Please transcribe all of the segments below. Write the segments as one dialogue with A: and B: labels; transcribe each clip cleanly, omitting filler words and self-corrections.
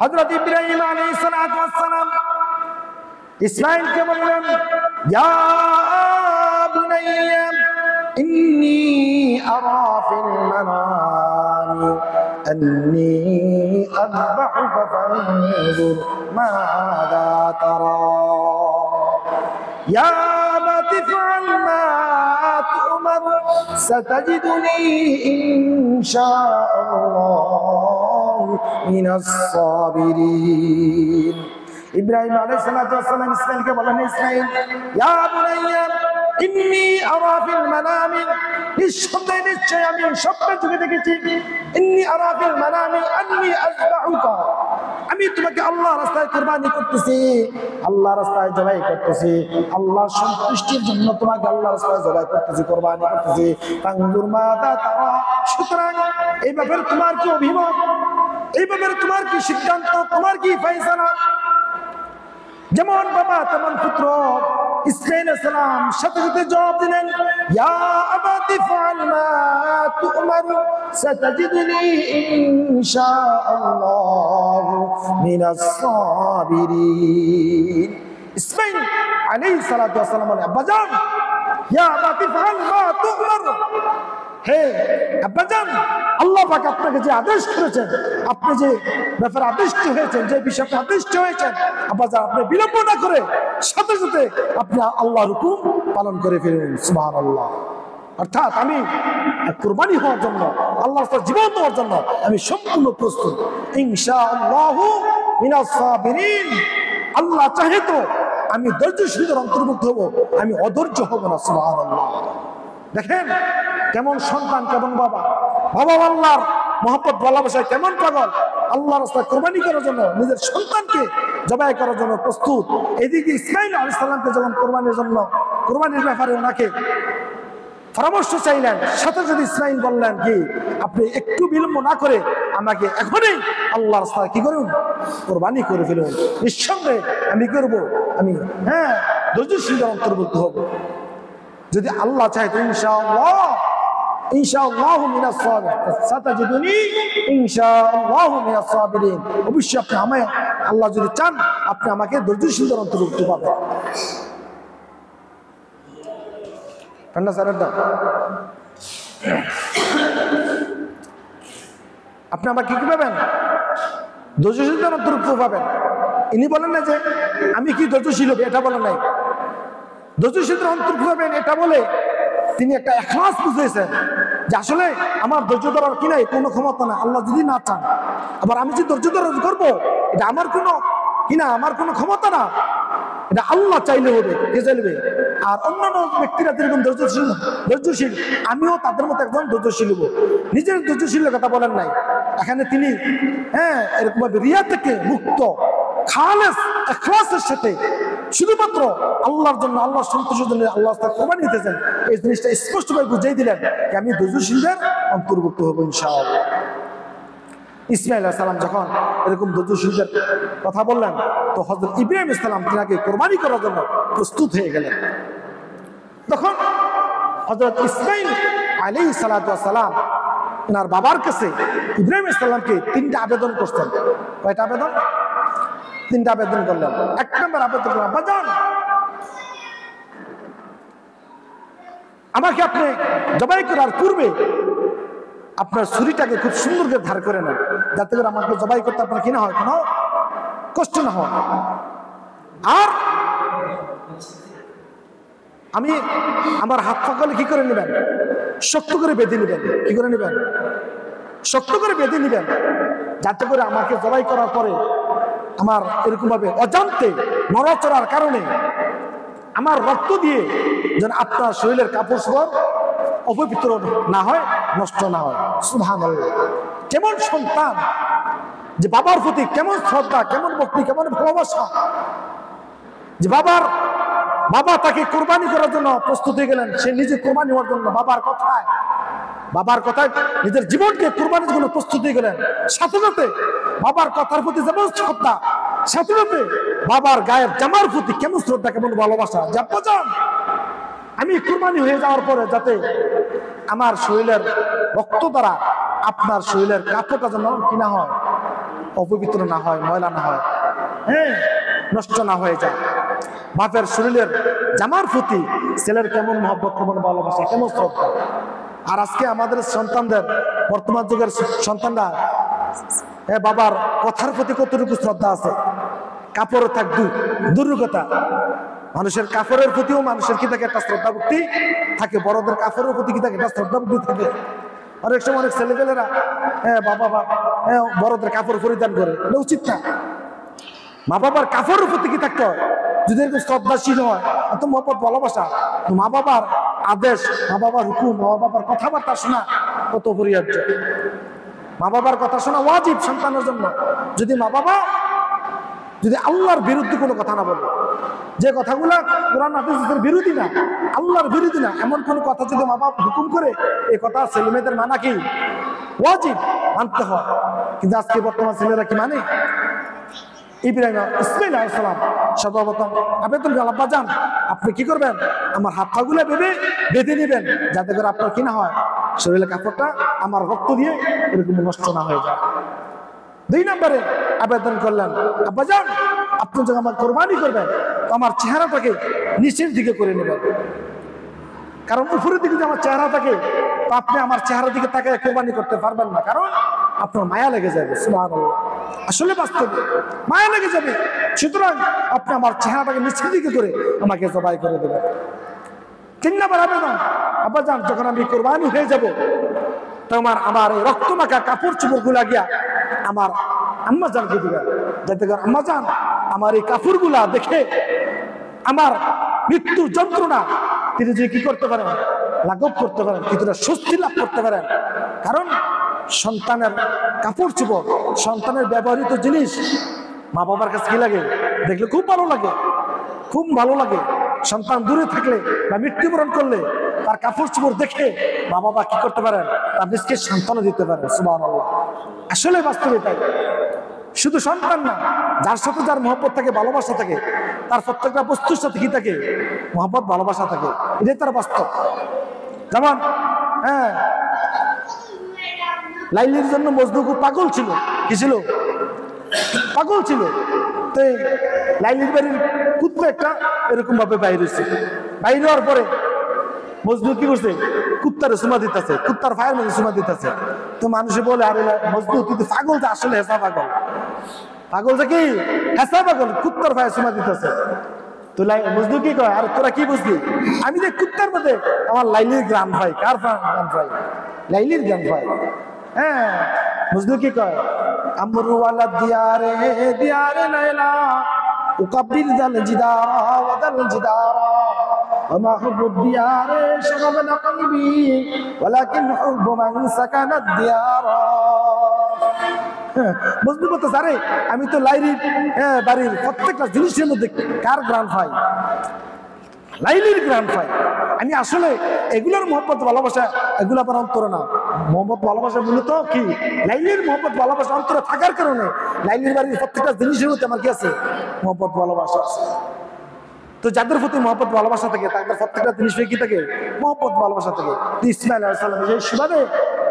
A: হযরত ইব্রাহিম আলাইহিস সালাতু ওয়াস সালাম ইসমাঈলকে বললেন, ইয়া বুনাইয়া ইন্নী আরা ফিল মানামি আন্নী আযবাহুকা ফানজুর মাযা তারা ইয়া আবাতি ফাআল মা তু'মার সাতাজিদুনি ইনশাআল্লাহ মিনাস সাবিরিন। ইব্রাহিম আলাইহিস সালাতু ওয়াস সালাম ইসমাঈলকে বলেন, ইসমাঈল, ইয়া বুনাইয়া ইন্নী আরা ফিল মানামি, নিশ্চয় আমি স্বপ্নে চোখে দেখেছি, ইন্নী আরা ফিল মানামি আন্নী আযবাহুকা, আমি তোমাকে আল্লাহর রাস্তায় কুরবানি করতেছি, আল্লাহর রাস্তায় জবাই করতেছি, আল্লাহর সন্তুষ্টির জন্য তোমাকে আল্লাহর রাস্তায় জবাই করতেছি, কুরবানি করতেছি। ফানজুর মাযা তারা, সুতরাং এই ব্যাপারে তোমার কি অভিমত, এই ব্যাপারে তোমার কি সিদ্ধান্ত, তোমার কি ফয়সালা? যেমন বাবা তেমন পুত্র। ইসমাঈল আলাইহিস সালাম সাথে সাথে জবাব দিলেন, ইয়া আবাতি ফাআল মা তু'মার সাতাজিদুনি ইনশাআল্লাহ মিনাস সাবিরিন। ইসমাঈল আলাইহিস সালাতু ওয়াস সালাম বলেন, আব্বাজান, ইয়া আবাতি ফাআল মা তু'মার, হে আব্বাজান, আল্লাহ পাক আপনাকে যে আদেশ করেছেন, আপনি যে ব্যাপারে আদিষ্ট হয়েছেন, যে বিষয়টা আদিষ্ট হয়েছেন, আব্বাজান আপনি বিলম্ব না করে সাথে সাথে আপনি আল্লাহর হুকুম পালন করে ফেলুন। সুবহানাল্লাহ। অর্থাৎ আমি কুরবানি হওয়ার জন্য, আল্লাহর রাস্তায় জীবন দেওয়ার জন্য আমি সম্পূর্ণ প্রস্তুত, ইনশাআল্লাহু মিনাস সাবিরিন। আল্লাহ চাহে তো আমি ধৈর্যশীলদের অন্তর্ভুক্ত হব, আমি অধৈর্য হব না। সুবহানাল্লাহ। দেখেন কেমন সন্তান, কেমন বাবা, বাবা আল্লাহর মহব্বত ভালোবাসায় কেমন পাগল, আল্লাহর রাস্তায় কুরবানি করার জন্য নিজের সন্তানকে জবাই করার জন্য প্রস্তুত। এদিকে ইসমাঈল আলাইহিস সালামকে যখন কুরবানির জন্য, কুরবানির ব্যাপারে ওনাকে পরামর্শ চাইলেন, সাথে সাথে ইসমাঈল বললেন কি, আপনি একটু বিলম্ব না করে আমাকে এখনই আল্লাহর রাস্তায় কি করুন, কুরবানি করে ফেলুন। নিঃসন্দেহে আমি করব, আমি ধৈর্যশীলদের অন্তর্ভুক্ত হব। যদি আল্লাহ চায় তো ইনশাআল্লাহ, ইনশাআল্লাহু মিনাস সাবিরিন, সাতাজিদুনি ইনশাআল্লাহু মিনাস সাবিরিন। অবশ্যই আপনি আমায়, আল্লাহ যদি চান আপনি আমাকে ধৈর্যশীলদের অন্তর্ভুক্ত পাবেন। ঠান্ডা স্যারের দাম, আপনি আমাকে কি পাবেন, ধৈর্যশীলদের অন্তর্ভুক্ত পাবেন। ইনি বলেন না যে আমি কি ধৈর্যশীল হবে, এটা বলেন নাই। ধৈর্যশীলদের অন্তর্ভুক্ত হবেন এটা বলে তিনি একটা ইখলাস বুঝিয়েছেন যে আসলে আমার ধৈর্য ধরার কি নাই, কোনো ক্ষমতা না, আল্লাহ যদি না চান। আবার আমি যে ধৈর্য ধারণ করবো এটা আমার কোনো কিনা, আমার কোনো ক্ষমতা না, এটা আল্লাহ চাইলে হবে, কে চাইবে। আর অন্যান্য ব্যক্তিরা যেরকম ধৈর্যশীল, আমিও তাদের মতো একজন ধৈর্যশীল হবো। নিজের ধৈর্যশীলের কথা বলেন নাই এখানে তিনি, এরকম ভাবে রিয়া থেকে মুক্ত, খালেস ইখলাসের সাথে শুধুমাত্র আল্লাহর জন্য, আল্লাহর সন্তুষ্টির জন্য আল্লাহ কুরবানি দিতেছেন। এই জিনিসটা স্পষ্টভাবে বুঝিয়ে দিলেন যে আমি ধৈর্যশীলদের অন্তর্ভুক্ত হবো ইনশাআল্লাহ। ইসমাঈল আলাইহিস সালাম যখন এরকম ধৈর্যশীলদের কথা বললেন, তো হযরত ইব্রাহিম আলাইহিস সালাম তিনাকে কুরবানি করার জন্য প্রস্তুত হয়ে গেলেন। তখন হযরত ইসমাঈল আলাইহিস সালাতু ওয়াস সালাম ওনার বাবার কাছে ইব্রাহিম আলাইহিস সালামকে 3টা আবেদন করতেন। কয়টা আবেদন? 3টা আবেদন করলেন। 1 নম্বর আবেদন করলেন, বাজান আমাকে আপনি জবাই করার পূর্বে আপনার ছুরিটাকে খুব সুন্দর করে ধার করে নেন, যাতে করে আমাকে জবাই করতে আপনার কি না হয়, কোনো কষ্ট না হয়। আর আমি আমার হাত পাকলে কি করে নেবেন, শক্ত করে বেঁধে নেবেন। কি করে নেবেন? শক্ত করে বেঁধে নেবেন, যাতে করে আমাকে জবাই করার পরে আমার এরকম ভাবে অজান্তে নড়াচড়ার কারণে আমার রক্ত দিয়ে যেন আপনার শরীরের কাপড় চোপড় অপবিত্র না হয়, নষ্ট না হয়। সুবহানাল্লাহ। কেমন সন্তান, যে বাবার প্রতি কেমন শ্রদ্ধা, কেমন ভক্তি, কেমন ভালোবাসা, যে বাবা তাকে কোরবানি করার জন্য প্রস্তুত হয়ে গেলেন, সে নিজে কোরবানি হওয়ার জন্য বাবার কথায় নিজের জীবনকে কোরবানির জন্য প্রস্তুত হয়ে গেলেন। সাথে সাথে বাবার কথার প্রতি যেমন শ্রদ্ধা, সাথে সাথে বাবার গায়ের জামার প্রতি কেমন শ্রদ্ধা, কেমন ভালোবাসা, যা বোঝান আমি কোরবানি হয়ে যাওয়ার পরে যাতে আমার শরীরের রক্ত দ্বারা আপনার শরীরের কাপড়টা যেন কিনা হয়, অপবিত্র না হয়, ময়লা না হয়, হ্যাঁ, নষ্ট না হয়ে যায়। বাপের শরীরের জামার প্রতি ছেলের কেমন মহব্বত, কেমন ভালোবাসা, কেমন শ্রদ্ধা। আর আজকে আমাদের সন্তানদের, বর্তমান যুগের সন্তানরা বাবার কথার প্রতি কতটুকু শ্রদ্ধা আছে। কাপড় থাক দূর কথা, মানুষের কাপড়ের প্রতিও মানুষের কি থাকে, একটা শ্রদ্ধা ভক্তি থাকে। বড়দের কাপড়ের প্রতি কি থাকে, একটা শ্রদ্ধা ভক্তি থাকে। অনেক সময় অনেক ছেলেপেলেরা বাবা বড়দের কাপড় পরিধান করে, এটা উচিত না। মা বাবার কাপড়ের প্রতি কি থাকতে হয়, যদি এরকম শ্রদ্ধাশীল হয়, এত মহব্বত ভালোবাসা, তো মা বাবার আদেশ, মা বাবার হুকুম, মা বাবার কথাবার্তা শোনা কত অপরিহার্য। মা বাবার কথা শোনা ওয়াজিব সন্তানের জন্য। যদি মা বাবা যদি আল্লাহর বিরুদ্ধে কোনো কথা না বলে, যে কথাগুলো কোরআন হাদিসের বিরোধী না, আল্লাহর বিরোধী না, এমন কোন কথা যদি মা বাবা হুকুম করে, এই কথা ছেলে মেয়েদের মানা কি ওয়াজিব, মানতে হয়। কিন্তু আজকে বর্তমান ছেলেরা কি মানে? ইসমাইল আলাইহিস সালাম সর্বপ্রথম আবেদন করলেন, আব্বা যান আপনি কি করবেন, আমার হাত পাগুলো বেঁধে নেবেন, যাতে করে আপনার কি না হয়, শরীরের কাপড়টা আমার রক্ত দিয়ে এরকম নষ্ট না হয়ে যায়। 2 নম্বরে আবেদন করলেন, আব্বা যান আপনি যখন আমার কোরবানি করবেন, তো আমার চেহারাটাকে নিচের দিকে করে নেবেন, কারণ উপরের দিকে যে আমার চেহারা থাকে, তো আপনি আমার চেহারার দিকে তাকে কোরবানি করতে পারবেন না, কারণ আপনার মায়া লেগে যাবে। সুবহানাল্লাহ, আসলে বাস্তবে মায়া লেগে যাবে। সুতরাং আপনি আমার চেহারাটাকে নিচের দিকে করে আমাকে জবাই করে দেবেন। 3 নম্বর আবেদন, আব্বা যান যখন আমি কোরবানি হয়ে যাব, তোমার আমার এই রক্ত মাখা কাপড় চোপড় গুলা গিয়া আমার আম্মা জানকে দিবেন, যাতে করে আম্মা জান আমার এই কাপড় গুলা দেখে আমার মৃত্যুর যন্ত্রণা তিনি যে কি করতে পারেন, লাঘব করতে পারেন, কিছুটা স্বস্তি লাভ করতে পারেন। কারণ সন্তানের কাপড় চোপড়, সন্তানের ব্যবহৃত জিনিস মা বাবার কাছে কি লাগে, দেখলে খুব ভালো লাগে, খুব ভালো লাগে। সন্তান দূরে থাকলে বা মৃত্যুবরণ করলে তার কাপড় চোপড় দেখে মা বাবা কি করতে পারেন, তার নিজকে সন্তানও দিতে পারেন। সুবহানাল্লাহ, আসলে বাস্তবে তাই। শুধু সন্তান না, যার সাথে যার মহব্বত থাকে, ভালোবাসা থাকে, তার প্রত্যেকটা বস্তুর সাথে কি থাকে, মহব্বত ভালোবাসা থাকে, এটাই তার বাস্তব। যেমন লাইলির জন্য মজনু খুব পাগল ছিল। কি ছিল? পাগল ছিল। তো লাইলির বাড়ির কুত্তা একটা এরকম ভাবে বাইর হয়েছে। বাইর হওয়ার পরে মজনু কি করছে, কুত্তারে সুমা দিতেছে, কুত্তার ফায়ের মধ্যে সুমা দিতেছে। তো মানুষে বলে, আরে মজনু তুই পাগল, তো আসলে হেসা পাগল। পাগল যে কি হেসা পাগল, কুত্তার ফায়ে সুমা দিতেছে। তো মজনু কি কয়, আরে তোরা কি বুঝলি, আমি যে কুত্তার মধ্যে আমার লাইলির গ্রাম ভাই। কার গ্রাম ভাই? লাইলির গ্রাম ভাই। হ্যাঁ, মজনু কি কয়, আমরু ওয়ালা দিয়ারে দিয়ারে লাইলা উকাব্বির দাল জিদারা ওয়া দাল জিদারা وما حب الديار شغبنا قلبي ولكن حب من سكن الديار। মজনু বলতেছে, আরে আমি তো লাইলির বাড়ির প্রত্যেকটা জিনিসের মধ্যে কার গ্রাম পাই? লাইলির গ্রাম পাই। আমি আসলে এগুলোর মহব্বত ভালোবাসা, এগুলো আমার অন্তরে না। মহব্বত ভালোবাসা মূলত কি, লাইলির মহব্বত ভালোবাসা অন্তরে থাকার কারণে লাইলির বাড়ির প্রত্যেকটা জিনিসের মধ্যে আমার কি আছে, মহব্বত ভালোবাসা আছে। তো যাদের প্রতি মহব্বত ভালোবাসা থাকে, তাদের প্রত্যেকটা জিনিস কি থাকে, মহব্বত ভালোবাসা থাকে। ইসমাইল আলাইহিস সালাম এই সুবাদে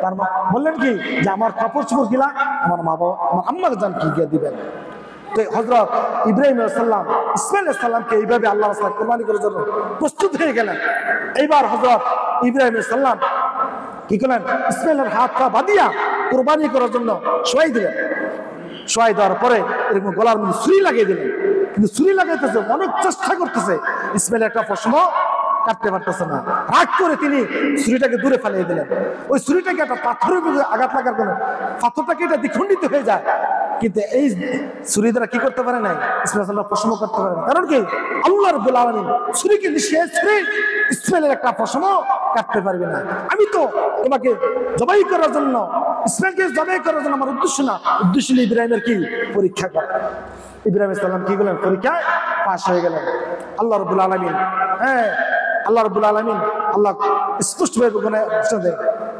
A: তার মা বললেন কি, যে আমার কাপড় চোপড় গিলা আমার মা বাবা, আমার আম্মার জান কি গিয়ে দিবেন। তো হযরত ইব্রাহিম আলাইহিস সালাম ইসমাইল আলাইহিস সালামকে এইভাবে আল্লাহ রাসূল কুরবানি করার জন্য প্রস্তুত হয়ে গেলেন। এইবার হযরত ইব্রাহিম আলাইহিস সালাম কি করলেন, ইসমাইলের হাত পা বাঁধিয়া কুরবানি করার জন্য শোয়াই দিলেন। শোয়াই দেওয়ার পরে এরকম গলার মধ্যে ছুরি লাগিয়ে দিলেন। কিন্তু ছুরি লাগাইতেছে, অনেক চেষ্টা করতেছে, ইসমাইল একটা প্রশ্ন কাটতে পারতেছে না। রাগ করে তিনি ছুরিটাকে দূরে ফেলিয়ে দিলেন। ওই ছুরিটাকে একটা পাথরের উপরে আঘাত লাগার কারণে পাথরটাকে এটা দ্বিখণ্ডিত হয়ে যায়, কিন্তু এই ছুরি দ্বারা কি করতে পারে নাই, ইসমাইল প্রশ্ন করতে পারে না। কারণ কি, আল্লাহ রাব্বুল আলামিন ছুরিকে নিষেধ করে ইসমাইলের একটা প্রশ্ন কাটতে পারবে না। আমি তো তোমাকে জবাই করার জন্য, ইসমাইলকে জবাই করার জন্য আমার উদ্দেশ্য না, উদ্দেশ্য ইব্রাহিমের কি পরীক্ষা করা। ইব্রাহিম আলাইহিস সালাম কি করলেন, পরীক্ষায় পাস হয়ে গেলেন। আল্লাহ রাব্বুল আলামিন, আল্লাহ রাব্বুল আলামিন আল্লাহ স্পষ্টভাবে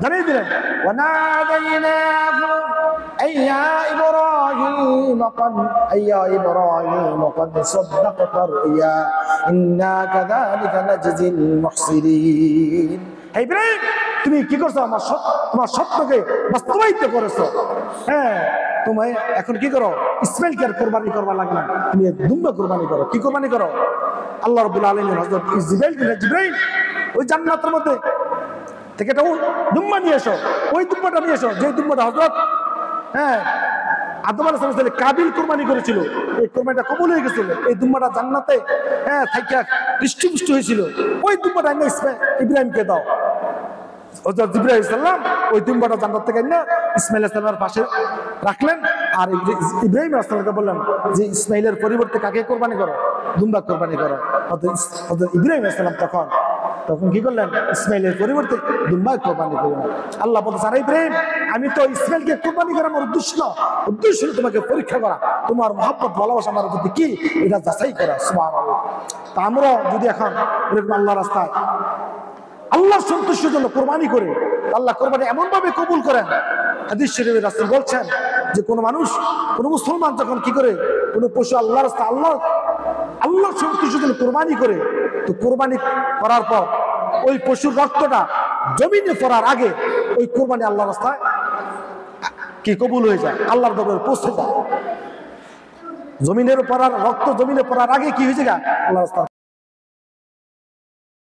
A: জানিয়ে দিলেন, ওয়ানাদাইনাহু আইয়া ইব্রাহিম ক্বাদ সাদ্দাকতা রুইয়া ইন্না কাযালিকা নাজজিল মুহসিনিন। হে ইব্রাহিম, তুমি কি করছো, তোমার স্বপ্নকে বাস্তবায়িত করেছো। তুমি এখন কি করো, ইসমাইলকে আর কোরবানি করবা লাগবে না, তুমি দুম্বা কোরবানি করো। কি কোরবানি করো? আল্লাহ রাব্বুল আলামিন হযরত জিবরাইল ওই জান্নাতের মধ্যে থেকে একটা দুম্বা নিয়ে এসো, ওই দুম্বাটা নিয়ে এসো, যে দুম্বাটা হযরত আদম আলাইহিস সালাম কাবিল কোরবানি করেছিল, এই কোরবানিটা কবুল হয়ে গেছিল। এই দুম্বাটা জান্নাতে থাইকা হৃষ্টপুষ্ট হয়েছিল, ওই দুম্বাটা এনে ইব্রাহিমকে দাও। হযরত জিবরাইল আলাইহিস সালাম ওই দুম্বাটা জান্নাত থেকে এনে ইসমাইল আলাইহিস সালামের পাশে রাখলেন, আর ইব্রাহিম আলাইহিস সালামকে বললেন যে ইসমাইলের পরিবর্তে কাকে কোরবানি করো? দুম্বা কোরবানি করো। হযরত ইব্রাহিম আলাইহিস সালাম তখন কি করলেন? ইসমাইলের পরিবর্তে দুম্বা কোরবানি করলেন। আল্লাহ বলতেছে, আরে ইব্রাহিম, আমি তো ইসমাইলকে কোরবানি করার আমার উদ্দেশ্য তোমাকে পরীক্ষা করা, তোমার মহব্বত ভালোবাসা আমার প্রতি কি এটা যাচাই করা। সুবহানাল্লাহ। তা আমরা যদি এখন এরকম আল্লাহর রাস্তায় আল্লাহর সন্তুষ্টির জন্য কোরবানি করে, আল্লাহ কোরবানি এমন ভাবে কবুল করেন। হাদিস শরীফে রাসূল বলছেন যে কোন মানুষ, কোন মুসলমান যখন কি করে কোন পশু আল্লাহর রাস্তায় আল্লাহর সন্তুষ্টির জন্য কোরবানি করে, তো কোরবানি করার পর ওই পশুর রক্তটা জমিনে পড়ার আগে ওই কোরবানি আল্লাহর রাস্তায় কি কবুল হয়ে যায়, আল্লাহর দরবারে পৌঁছে যায়। জমিনের পড়ার রক্ত জমিনে পড়ার আগে কি হয়ে যায়? আল্লাহর রাস্তায়